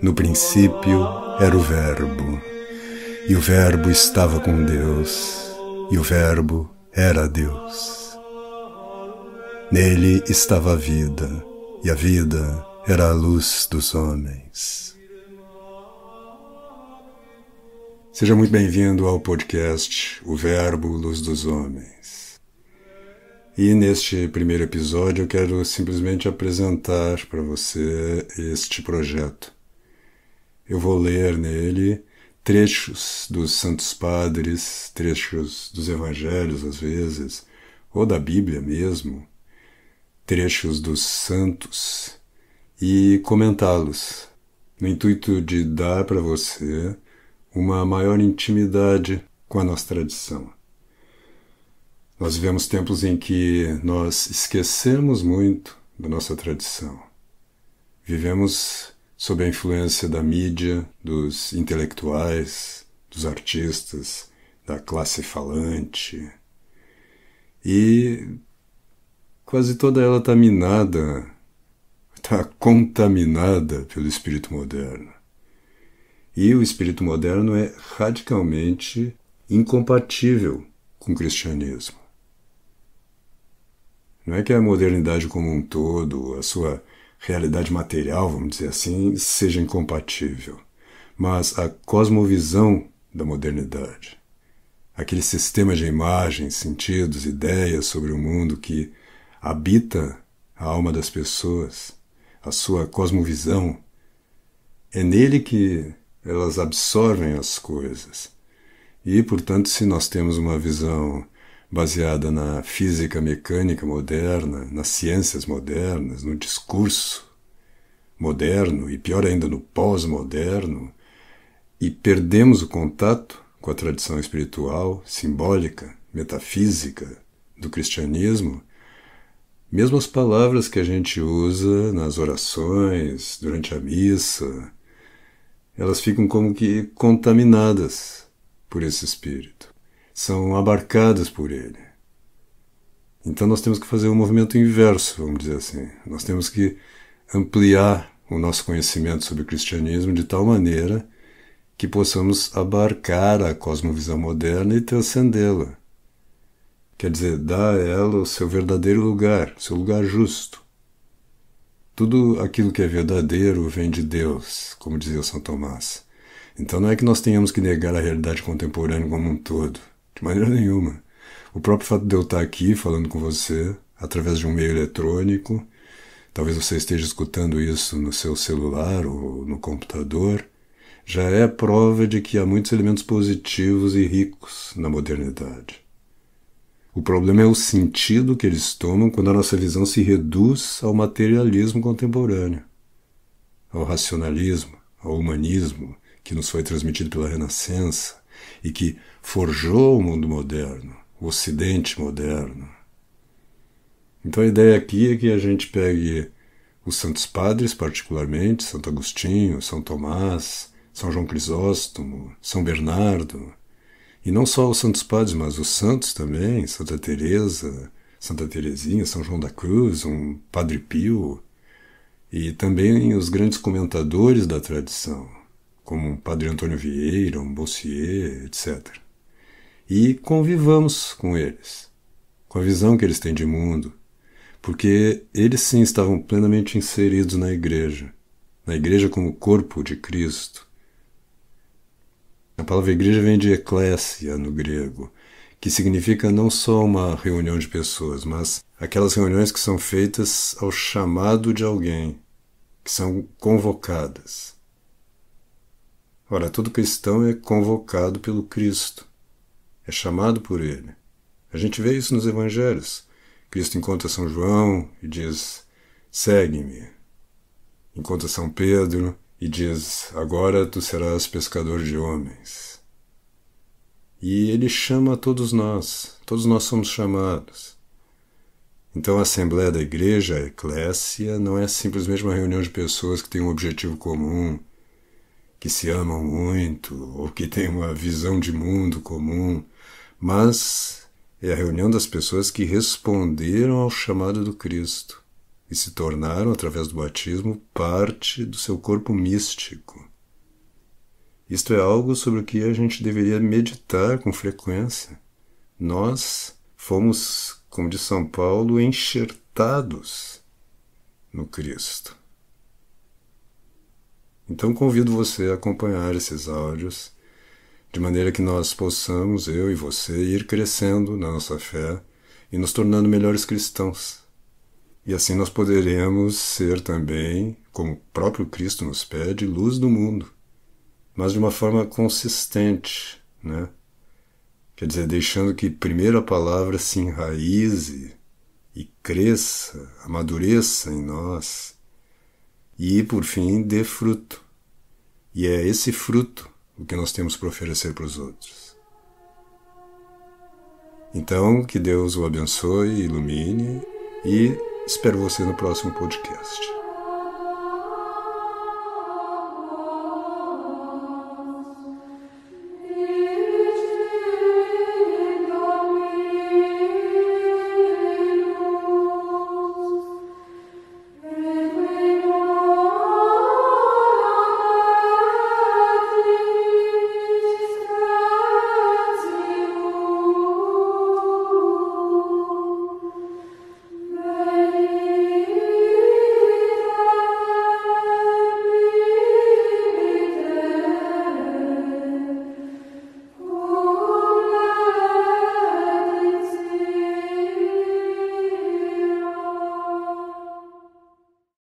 No princípio era o Verbo, e o Verbo estava com Deus, e o Verbo era Deus. Nele estava a vida, e a vida era a luz dos homens. Seja muito bem-vindo ao podcast O Verbo, Luz dos Homens. E neste primeiro episódio eu quero simplesmente apresentar para você este projeto. Eu vou ler nele trechos dos Santos Padres, trechos dos Evangelhos às vezes, ou da Bíblia mesmo, trechos dos Santos e comentá-los, no intuito de dar para você uma maior intimidade com a nossa tradição. Nós vivemos tempos em que nós esquecemos muito da nossa tradição. Vivemos sob a influência da mídia, dos intelectuais, dos artistas, da classe falante. E quase toda ela está minada, está contaminada pelo espírito moderno. E o espírito moderno é radicalmente incompatível com o cristianismo. Não é que a modernidade como um todo, a sua realidade material, vamos dizer assim, seja incompatível, mas a cosmovisão da modernidade, aquele sistema de imagens, sentidos, ideias sobre o mundo que habita a alma das pessoas, a sua cosmovisão, é nele que elas absorvem as coisas. E, portanto, se nós temos uma visão baseada na física mecânica moderna, nas ciências modernas, no discurso moderno e, pior ainda, no pós-moderno, e perdemos o contato com a tradição espiritual, simbólica, metafísica do cristianismo, mesmo as palavras que a gente usa nas orações, durante a missa, elas ficam como que contaminadas por esse espírito. São abarcadas por ele. Então nós temos que fazer um movimento inverso, vamos dizer assim. Nós temos que ampliar o nosso conhecimento sobre o cristianismo de tal maneira que possamos abarcar a cosmovisão moderna e transcendê-la. Quer dizer, dar a ela o seu verdadeiro lugar, seu lugar justo. Tudo aquilo que é verdadeiro vem de Deus, como dizia o São Tomás. Então não é que nós tenhamos que negar a realidade contemporânea como um todo. De maneira nenhuma. O próprio fato de eu estar aqui falando com você, através de um meio eletrônico, talvez você esteja escutando isso no seu celular ou no computador, já é prova de que há muitos elementos positivos e ricos na modernidade. O problema é o sentido que eles tomam quando a nossa visão se reduz ao materialismo contemporâneo, ao racionalismo, ao humanismo que nos foi transmitido pela Renascença e que forjou o mundo moderno, o Ocidente moderno. Então a ideia aqui é que a gente pegue os Santos Padres, particularmente, Santo Agostinho, São Tomás, São João Crisóstomo, São Bernardo, e não só os Santos Padres, mas os santos também, Santa Teresa, Santa Teresinha, São João da Cruz, um Padre Pio, e também os grandes comentadores da tradição, como um Padre Antônio Vieira, um Bossier, etc. E convivamos com eles, com a visão que eles têm de mundo, porque eles sim estavam plenamente inseridos na igreja como corpo de Cristo. A palavra igreja vem de eklésia no grego, que significa não só uma reunião de pessoas, mas aquelas reuniões que são feitas ao chamado de alguém, que são convocadas. Ora, todo cristão é convocado pelo Cristo, é chamado por ele. A gente vê isso nos Evangelhos. Cristo encontra São João e diz, segue-me. Encontra São Pedro e diz, agora tu serás pescador de homens. E ele chama a todos nós somos chamados. Então a Assembleia da Igreja, a Eclésia, não é simplesmente uma reunião de pessoas que têm um objetivo comum, que se amam muito, ou que têm uma visão de mundo comum, mas é a reunião das pessoas que responderam ao chamado do Cristo e se tornaram, através do batismo, parte do seu corpo místico. Isto é algo sobre o que a gente deveria meditar com frequência. Nós fomos, como diz São Paulo, enxertados no Cristo. Então convido você a acompanhar esses áudios, de maneira que nós possamos, eu e você, ir crescendo na nossa fé e nos tornando melhores cristãos. E assim nós poderemos ser também, como o próprio Cristo nos pede, luz do mundo, mas de uma forma consistente, né? Quer dizer, deixando que primeiro a palavra se enraize e cresça, amadureça em nós e, por fim, dê fruto. E é esse fruto o que nós temos para oferecer para os outros. Então, que Deus o abençoe, ilumine e espero você no próximo podcast.